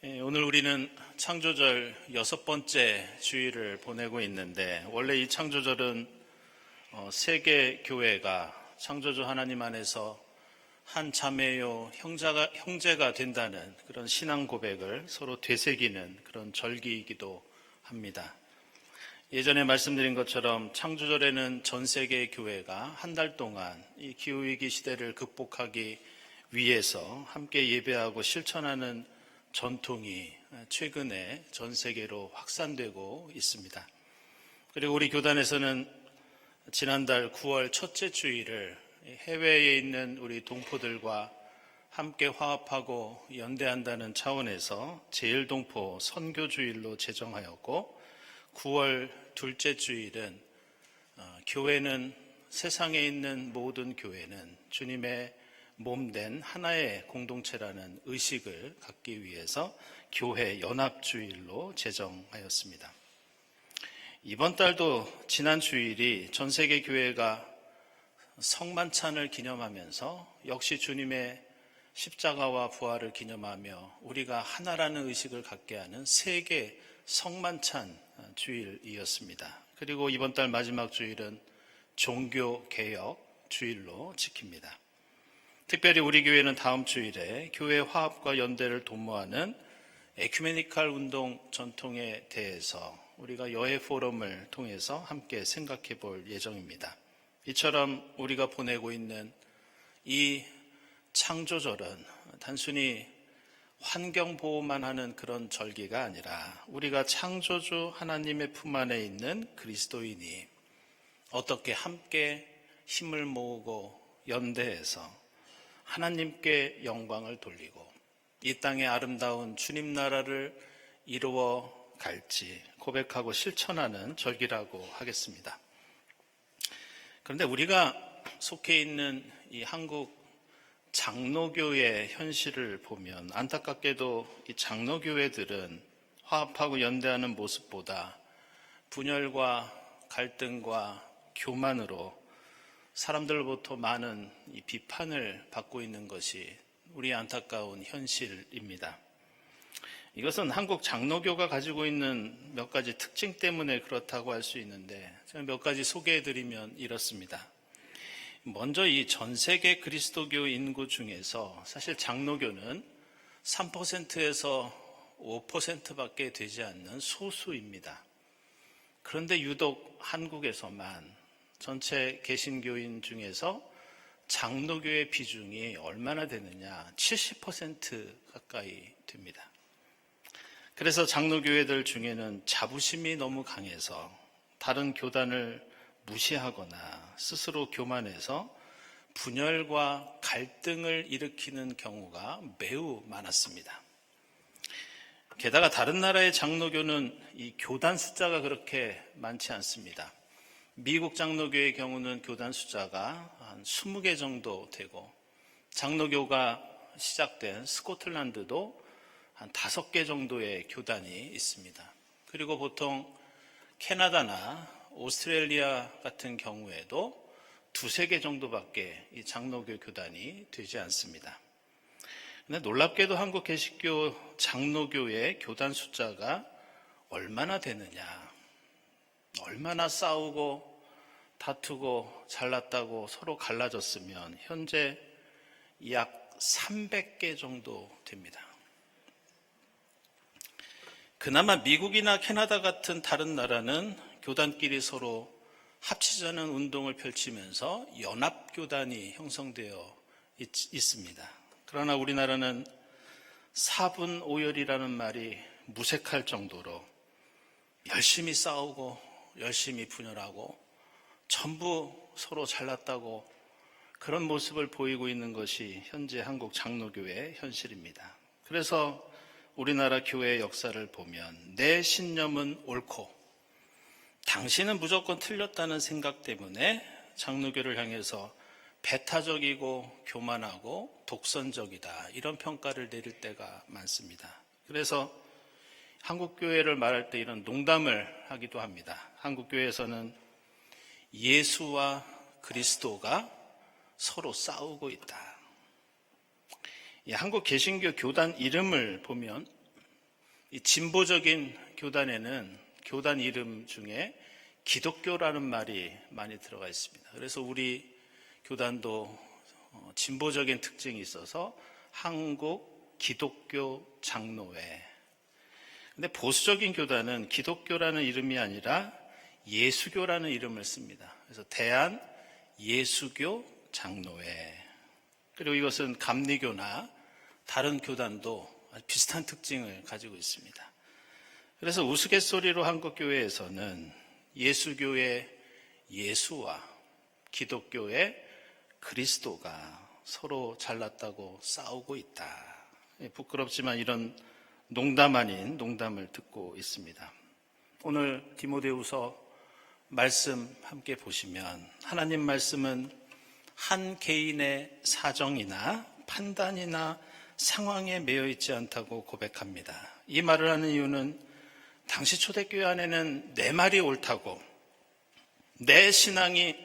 오늘 우리는 창조절 6번째 주일을 보내고 있는데, 원래 이 창조절은 세계 교회가 창조주 하나님 안에서 한 자매요 형제가 된다는 그런 신앙 고백을 서로 되새기는 그런 절기이기도 합니다. 예전에 말씀드린 것처럼 창조절에는 전 세계 교회가 한 달 동안 이 기후위기 시대를 극복하기 위해서 함께 예배하고 실천하는 전통이 최근에 전 세계로 확산되고 있습니다. 그리고 우리 교단에서는 지난달 9월 첫째 주일을 해외에 있는 우리 동포들과 함께 화합하고 연대한다는 차원에서 제일동포 선교주일로 제정하였고, 9월 둘째 주일은 교회는 세상에 있는 모든 교회는 주님의 몸된 하나의 공동체라는 의식을 갖기 위해서 교회 연합주일로 제정하였습니다. 이번 달도 지난 주일이 전 세계 교회가 성만찬을 기념하면서 역시 주님의 십자가와 부활을 기념하며 우리가 하나라는 의식을 갖게 하는 세계 성만찬 주일이었습니다. 그리고 이번 달 마지막 주일은 종교개혁 주일로 지킵니다. 특별히 우리 교회는 다음 주일에 교회 화합과 연대를 도모하는 에큐메니칼 운동 전통에 대해서 우리가 여해 포럼을 통해서 함께 생각해 볼 예정입니다. 이처럼 우리가 보내고 있는 이 창조절은 단순히 환경 보호만 하는 그런 절기가 아니라 우리가 창조주 하나님의 품 안에 있는 그리스도인이 어떻게 함께 힘을 모으고 연대해서 하나님께 영광을 돌리고 이 땅의 아름다운 주님 나라를 이루어 갈지 고백하고 실천하는 절기라고 하겠습니다. 그런데 우리가 속해 있는 이 한국 장로교의 현실을 보면 안타깝게도 이 장로교회들은 화합하고 연대하는 모습보다 분열과 갈등과 교만으로 사람들로부터 많은 이 비판을 받고 있는 것이 우리의 안타까운 현실입니다. 이것은 한국 장로교가 가지고 있는 몇 가지 특징 때문에 그렇다고 할 수 있는데, 제가 몇 가지 소개해드리면 이렇습니다. 먼저 이 전 세계 그리스도교 인구 중에서 사실 장로교는 3%에서 5%밖에 되지 않는 소수입니다. 그런데 유독 한국에서만 전체 개신교인 중에서 장로교의 비중이 얼마나 되느냐, 70% 가까이 됩니다. 그래서 장로교회들 중에는 자부심이 너무 강해서 다른 교단을 무시하거나 스스로 교만해서 분열과 갈등을 일으키는 경우가 매우 많았습니다. 게다가 다른 나라의 장로교는 이 교단 숫자가 그렇게 많지 않습니다. 미국 장로교의 경우는 교단 숫자가 한 20개 정도 되고, 장로교가 시작된 스코틀랜드도 한 5개 정도의 교단이 있습니다. 그리고 보통 캐나다나 오스트레일리아 같은 경우에도 2-3개 정도밖에 이 장로교 교단이 되지 않습니다. 그런데 놀랍게도 한국 개신교 장로교의 교단 숫자가 얼마나 되느냐, 얼마나 싸우고 다투고 잘났다고 서로 갈라졌으면 현재 약 300개 정도 됩니다. 그나마 미국이나 캐나다 같은 다른 나라는 교단끼리 서로 합치자는 운동을 펼치면서 연합교단이 형성되어 있습니다. 그러나 우리나라는 사분오열이라는 말이 무색할 정도로 열심히 싸우고 열심히 분열하고 전부 서로 잘났다고 그런 모습을 보이고 있는 것이 현재 한국 장로교회의 현실입니다. 그래서 우리나라 교회의 역사를 보면 내 신념은 옳고 당신은 무조건 틀렸다는 생각 때문에 장로교를 향해서 배타적이고 교만하고 독선적이다, 이런 평가를 내릴 때가 많습니다. 그래서 한국교회를 말할 때 이런 농담을 하기도 합니다. 한국교회에서는 예수와 그리스도가 서로 싸우고 있다. 한국 개신교 교단 이름을 보면 이 진보적인 교단에는 교단 이름 중에 기독교라는 말이 많이 들어가 있습니다. 그래서 우리 교단도 진보적인 특징이 있어서 한국 기독교 장로회. 근데 보수적인 교단은 기독교라는 이름이 아니라 예수교라는 이름을 씁니다. 그래서 대한 예수교 장로회. 그리고 이것은 감리교나 다른 교단도 아주 비슷한 특징을 가지고 있습니다. 그래서 우스갯소리로 한국교회에서는 예수교의 예수와 기독교의 그리스도가 서로 잘났다고 싸우고 있다. 부끄럽지만 이런 농담 아닌 농담을 듣고 있습니다. 오늘 디모데후서 말씀 함께 보시면 하나님 말씀은 한 개인의 사정이나 판단이나 상황에 매여 있지 않다고 고백합니다. 이 말을 하는 이유는 당시 초대교회 안에는 내 말이 옳다고, 내 신앙이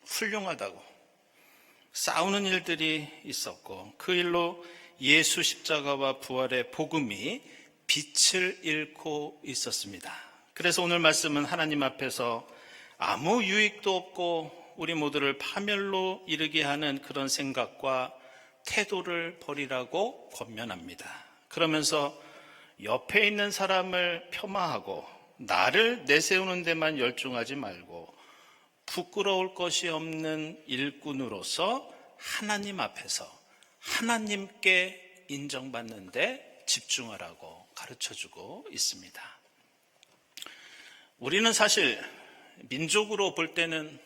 훌륭하다고 싸우는 일들이 있었고, 그 일로 예수 십자가와 부활의 복음이 빛을 잃고 있었습니다. 그래서 오늘 말씀은 하나님 앞에서 아무 유익도 없고 우리 모두를 파멸로 이르게 하는 그런 생각과 태도를 버리라고 권면합니다. 그러면서 옆에 있는 사람을 폄하하고 나를 내세우는 데만 열중하지 말고 부끄러울 것이 없는 일꾼으로서 하나님 앞에서 하나님께 인정받는 데 집중하라고 가르쳐주고 있습니다. 우리는 사실 민족으로 볼 때는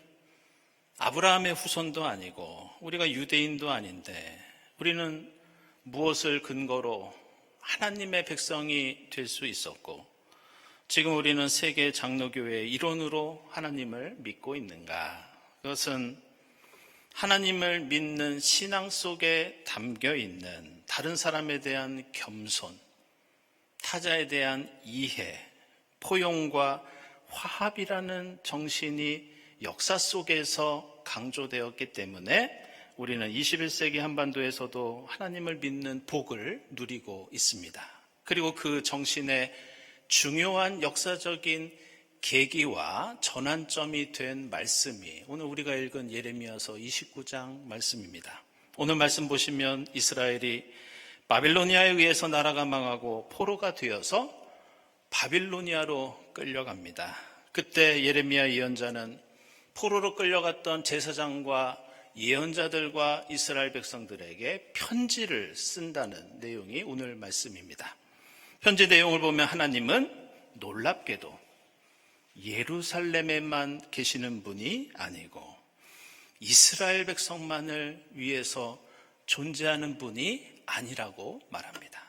아브라함의 후손도 아니고 우리가 유대인도 아닌데 우리는 무엇을 근거로 하나님의 백성이 될 수 있었고 지금 우리는 세계 장로교회의 일원으로 하나님을 믿고 있는가? 그것은 하나님을 믿는 신앙 속에 담겨 있는 다른 사람에 대한 겸손, 타자에 대한 이해, 포용과 화합이라는 정신이 역사 속에서 강조되었기 때문에 우리는 21세기 한반도에서도 하나님을 믿는 복을 누리고 있습니다. 그리고 그 정신의 중요한 역사적인 계기와 전환점이 된 말씀이 오늘 우리가 읽은 예레미야서 29장 말씀입니다. 오늘 말씀 보시면 이스라엘이 바빌로니아에 의해서 나라가 망하고 포로가 되어서 바빌로니아로 끌려갑니다. 그때 예레미야 예언자는 포로로 끌려갔던 제사장과 예언자들과 이스라엘 백성들에게 편지를 쓴다는 내용이 오늘 말씀입니다. 편지 내용을 보면 하나님은 놀랍게도 예루살렘에만 계시는 분이 아니고 이스라엘 백성만을 위해서 존재하는 분이 아니라고 말합니다.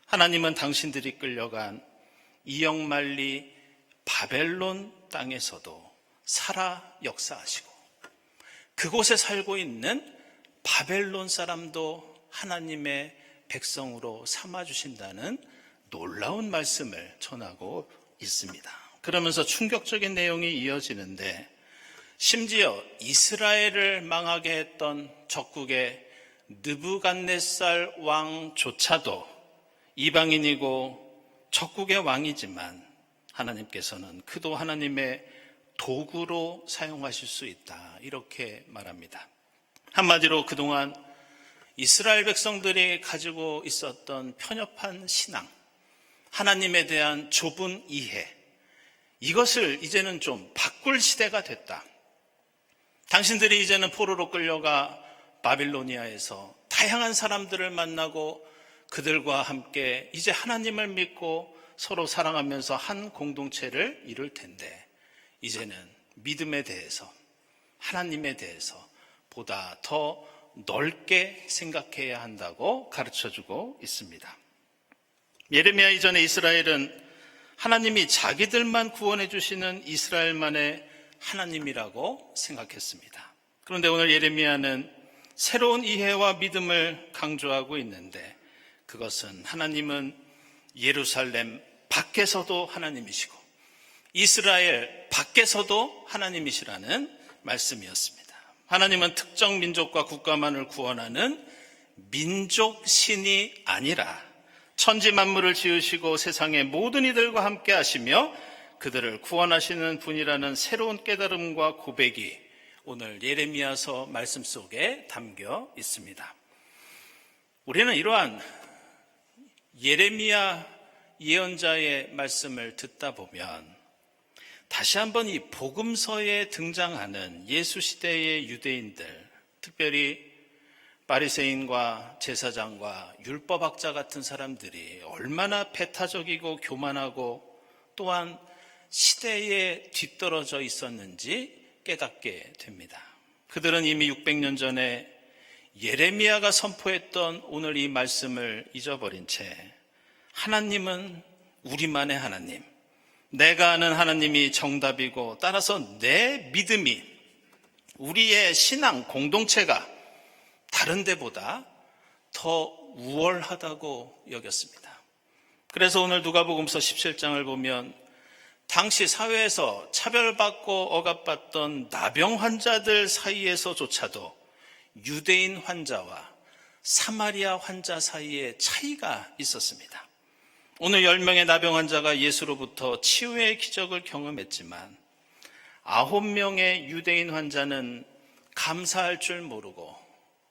하나님은 당신들이 끌려간 이역만리 바벨론 땅에서도 살아 역사하시고 그곳에 살고 있는 바벨론 사람도 하나님의 백성으로 삼아주신다는 놀라운 말씀을 전하고 있습니다. 그러면서 충격적인 내용이 이어지는데 심지어 이스라엘을 망하게 했던 적국의 느부갓네살 왕조차도 이방인이고 적국의 왕이지만 하나님께서는 그도 하나님의 도구로 사용하실 수 있다 이렇게 말합니다. 한마디로 그동안 이스라엘 백성들이 가지고 있었던 편협한 신앙, 하나님에 대한 좁은 이해, 이것을 이제는 좀 바꿀 시대가 됐다. 당신들이 이제는 포로로 끌려가 바빌로니아에서 다양한 사람들을 만나고 그들과 함께 이제 하나님을 믿고 서로 사랑하면서 한 공동체를 이룰 텐데 이제는 믿음에 대해서 하나님에 대해서 보다 더 넓게 생각해야 한다고 가르쳐주고 있습니다. 예레미야 이전에 이스라엘은 하나님이 자기들만 구원해 주시는 이스라엘만의 하나님이라고 생각했습니다. 그런데 오늘 예레미야는 새로운 이해와 믿음을 강조하고 있는데 그것은 하나님은 예루살렘 밖에서도 하나님이시고 이스라엘 밖에서도 하나님이시라는 말씀이었습니다. 하나님은 특정 민족과 국가만을 구원하는 민족신이 아니라 천지 만물을 지으시고 세상의 모든 이들과 함께 하시며 그들을 구원하시는 분이라는 새로운 깨달음과 고백이 오늘 예레미야서 말씀 속에 담겨 있습니다. 우리는 이러한 예레미야 예언자의 말씀을 듣다 보면 다시 한번 이 복음서에 등장하는 예수 시대의 유대인들, 특별히 바리새인과 제사장과 율법학자 같은 사람들이 얼마나 배타적이고 교만하고 또한 시대에 뒤떨어져 있었는지 깨닫게 됩니다. 그들은 이미 600년 전에 예레미야가 선포했던 오늘 이 말씀을 잊어버린 채 하나님은 우리만의 하나님, 내가 아는 하나님이 정답이고 따라서 내 믿음이, 우리의 신앙 공동체가 다른 데보다 더 우월하다고 여겼습니다. 그래서 오늘 누가복음서 17장을 보면 당시 사회에서 차별받고 억압받던 나병 환자들 사이에서조차도 유대인 환자와 사마리아 환자 사이에 차이가 있었습니다. 오늘 10명의 나병 환자가 예수로부터 치유의 기적을 경험했지만 9명의 유대인 환자는 감사할 줄 모르고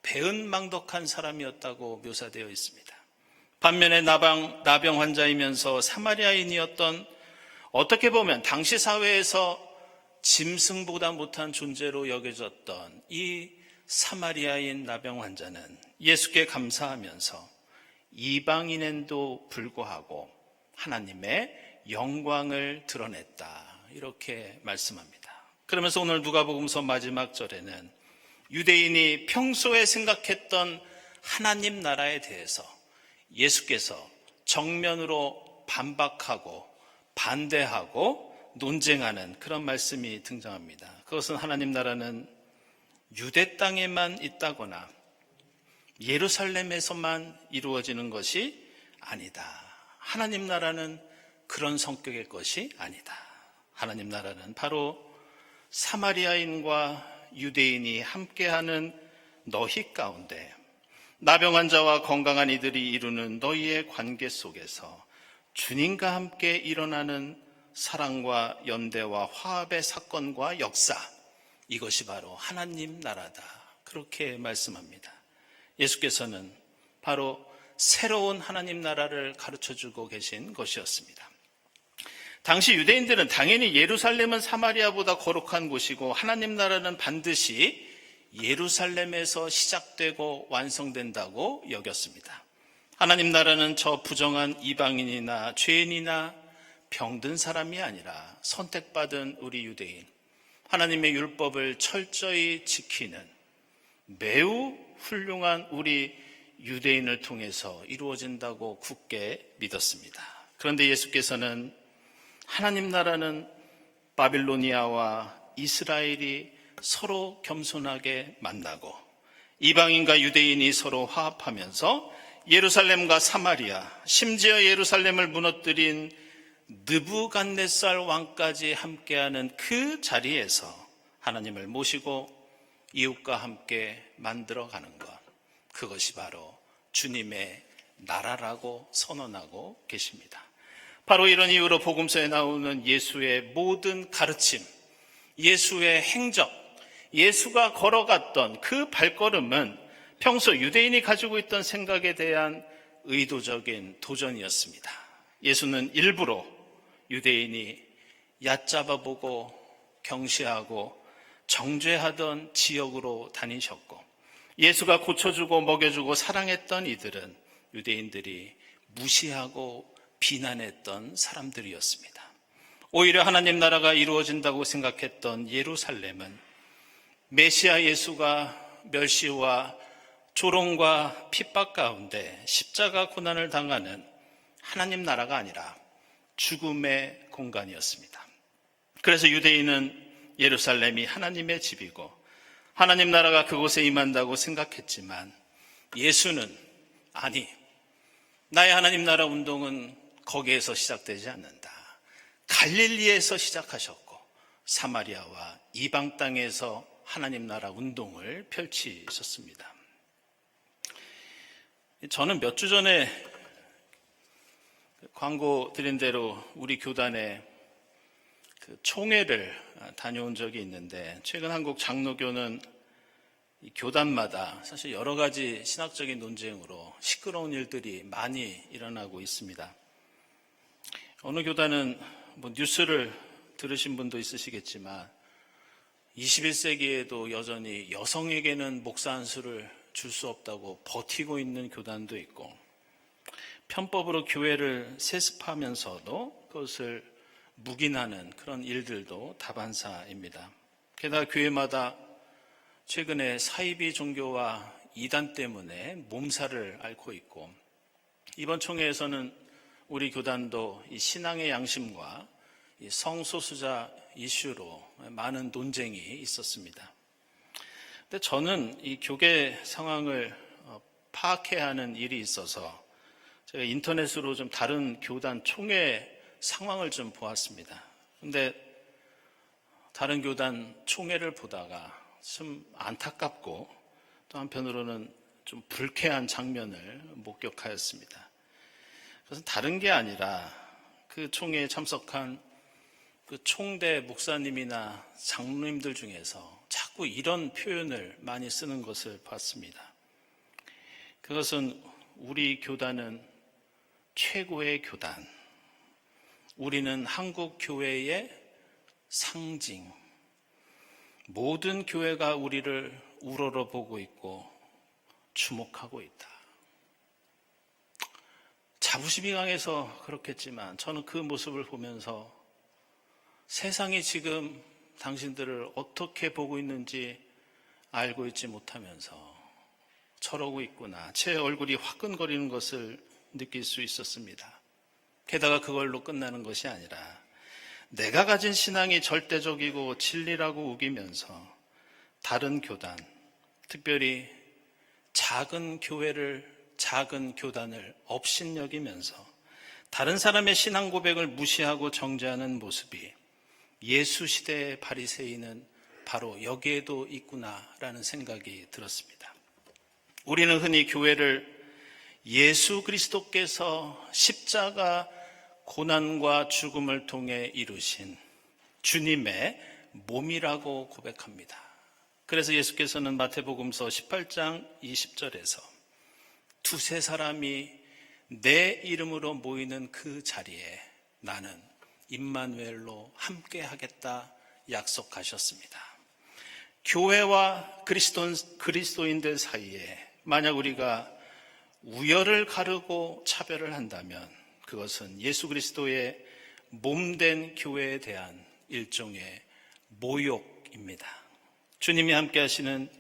배은망덕한 사람이었다고 묘사되어 있습니다. 반면에 나병 환자이면서 사마리아인이었던, 어떻게 보면 당시 사회에서 짐승보다 못한 존재로 여겨졌던 이 사마리아인 나병 환자는 예수께 감사하면서 이방인에도 불구하고 하나님의 영광을 드러냈다, 이렇게 말씀합니다. 그러면서 오늘 누가복음서 마지막 절에는 유대인이 평소에 생각했던 하나님 나라에 대해서 예수께서 정면으로 반박하고 반대하고 논쟁하는 그런 말씀이 등장합니다. 그것은 하나님 나라는 유대 땅에만 있다거나 예루살렘에서만 이루어지는 것이 아니다. 하나님 나라는 그런 성격의 것이 아니다. 하나님 나라는 바로 사마리아인과 유대인이 함께하는 너희 가운데 나병 환자와 건강한 이들이 이루는 너희의 관계 속에서 주님과 함께 일어나는 사랑과 연대와 화합의 사건과 역사, 이것이 바로 하나님 나라다, 그렇게 말씀합니다. 예수께서는 바로 새로운 하나님 나라를 가르쳐주고 계신 것이었습니다. 당시 유대인들은 당연히 예루살렘은 사마리아보다 거룩한 곳이고 하나님 나라는 반드시 예루살렘에서 시작되고 완성된다고 여겼습니다. 하나님 나라는 저 부정한 이방인이나 죄인이나 병든 사람이 아니라 선택받은 우리 유대인, 하나님의 율법을 철저히 지키는 매우 훌륭한 우리 유대인을 통해서 이루어진다고 굳게 믿었습니다. 그런데 예수께서는 하나님 나라는 바빌로니아와 이스라엘이 서로 겸손하게 만나고 이방인과 유대인이 서로 화합하면서 예루살렘과 사마리아, 심지어 예루살렘을 무너뜨린 느부갓네살 왕까지 함께하는 그 자리에서 하나님을 모시고 이웃과 함께 만들어가는 것, 그것이 바로 주님의 나라라고 선언하고 계십니다. 바로 이런 이유로 복음서에 나오는 예수의 모든 가르침, 예수의 행적, 예수가 걸어갔던 그 발걸음은 평소 유대인이 가지고 있던 생각에 대한 의도적인 도전이었습니다. 예수는 일부러 유대인이 얕잡아보고 경시하고 정죄하던 지역으로 다니셨고, 예수가 고쳐주고 먹여주고 사랑했던 이들은 유대인들이 무시하고 비난했던 사람들이었습니다. 오히려 하나님 나라가 이루어진다고 생각했던 예루살렘은 메시아 예수가 멸시와 조롱과 핍박 가운데 십자가 고난을 당하는 하나님 나라가 아니라 죽음의 공간이었습니다. 그래서 유대인은 예루살렘이 하나님의 집이고 하나님 나라가 그곳에 임한다고 생각했지만 예수는 아니, 나의 하나님 나라 운동은 거기에서 시작되지 않는다. 갈릴리에서 시작하셨고 사마리아와 이방 땅에서 하나님 나라 운동을 펼치셨습니다. 저는 몇 주 전에 광고 드린 대로 우리 교단에 그 총회를 다녀온 적이 있는데, 최근 한국 장로교는 이 교단마다 사실 여러 가지 신학적인 논쟁으로 시끄러운 일들이 많이 일어나고 있습니다. 어느 교단은 뉴스를 들으신 분도 있으시겠지만 21세기에도 여전히 여성에게는 목사 안수를 줄 수 없다고 버티고 있는 교단도 있고, 편법으로 교회를 세습하면서도 그것을 묵인하는 그런 일들도 다반사입니다. 게다가 교회마다 최근에 사이비 종교와 이단 때문에 몸살을 앓고 있고, 이번 총회에서는 우리 교단도 이 신앙의 양심과 이 성소수자 이슈로 많은 논쟁이 있었습니다. 근데 저는 이 교계 상황을 파악해야 하는 일이 있어서 제가 인터넷으로 좀 다른 교단 총회 상황을 좀 보았습니다. 근데 다른 교단 총회를 보다가 좀 안타깝고 또 한편으로는 좀 불쾌한 장면을 목격하였습니다. 그것은 다른 게 아니라 그 총회에 참석한 그 총대 목사님이나 장로님들 중에서 자꾸 이런 표현을 많이 쓰는 것을 봤습니다. 그것은 우리 교단은 최고의 교단, 우리는 한국 교회의 상징, 모든 교회가 우리를 우러러보고 있고 주목하고 있다. 자부심이 강해서 그렇겠지만 저는 그 모습을 보면서 세상이 지금 당신들을 어떻게 보고 있는지 알고 있지 못하면서 저러고 있구나, 제 얼굴이 화끈거리는 것을 느낄 수 있었습니다. 게다가 그걸로 끝나는 것이 아니라 내가 가진 신앙이 절대적이고 진리라고 우기면서 다른 교단, 특별히 작은 교회를, 작은 교단을 업신여기면서 다른 사람의 신앙 고백을 무시하고 정죄하는 모습이 예수 시대의 바리새인은 바로 여기에도 있구나라는 생각이 들었습니다. 우리는 흔히 교회를 예수 그리스도께서 십자가 고난과 죽음을 통해 이루신 주님의 몸이라고 고백합니다. 그래서 예수께서는 마태복음서 18장 20절에서 두세 사람이 내 이름으로 모이는 그 자리에 나는 임마누엘로 함께 하겠다 약속하셨습니다. 교회와 그리스도인들 사이에 만약 우리가 우열을 가르고 차별을 한다면 그것은 예수 그리스도의 몸된 교회에 대한 일종의 모욕입니다. 주님이 함께 하시는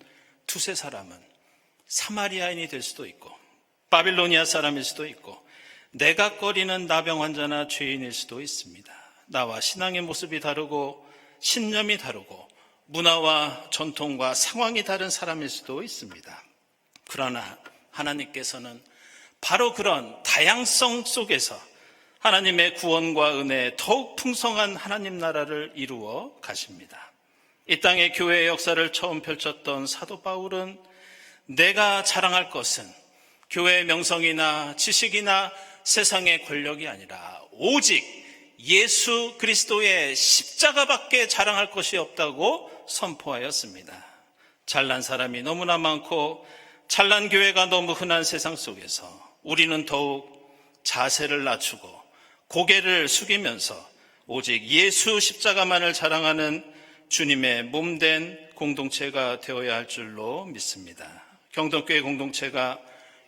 두세 사람은 사마리아인이 될 수도 있고 바빌로니아 사람일 수도 있고 내각거리는 나병 환자나 죄인일 수도 있습니다. 나와 신앙의 모습이 다르고 신념이 다르고 문화와 전통과 상황이 다른 사람일 수도 있습니다. 그러나 하나님께서는 바로 그런 다양성 속에서 하나님의 구원과 은혜에 더욱 풍성한 하나님 나라를 이루어 가십니다. 이 땅의 교회의 역사를 처음 펼쳤던 사도 바울은 내가 자랑할 것은 교회의 명성이나 지식이나 세상의 권력이 아니라 오직 예수 그리스도의 십자가밖에 자랑할 것이 없다고 선포하였습니다. 잘난 사람이 너무나 많고 잘난 교회가 너무 흔한 세상 속에서 우리는 더욱 자세를 낮추고 고개를 숙이면서 오직 예수 십자가만을 자랑하는 주님의 몸된 공동체가 되어야 할 줄로 믿습니다. 경동교회 공동체가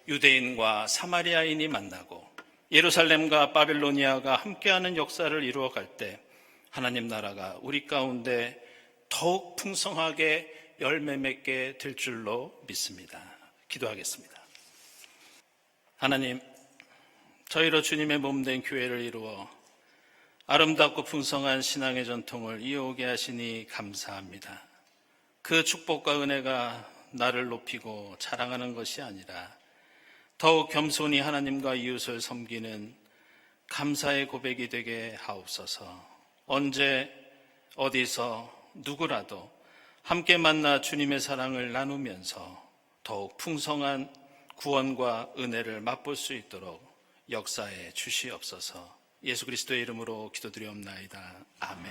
유대인과 사마리아인이 만나고 예루살렘과 바빌로니아가 함께하는 역사를 이루어갈 때 하나님 나라가 우리 가운데 더욱 풍성하게 열매 맺게 될 줄로 믿습니다. 기도하겠습니다. 하나님, 저희로 주님의 몸된 교회를 이루어 아름답고 풍성한 신앙의 전통을 이어오게 하시니 감사합니다. 그 축복과 은혜가 나를 높이고 자랑하는 것이 아니라 더욱 겸손히 하나님과 이웃을 섬기는 감사의 고백이 되게 하옵소서. 언제 어디서 누구라도 함께 만나 주님의 사랑을 나누면서 더욱 풍성한 구원과 은혜를 맛볼 수 있도록 역사에 주시옵소서. 예수 그리스도의 이름으로 기도드리옵나이다. 아멘.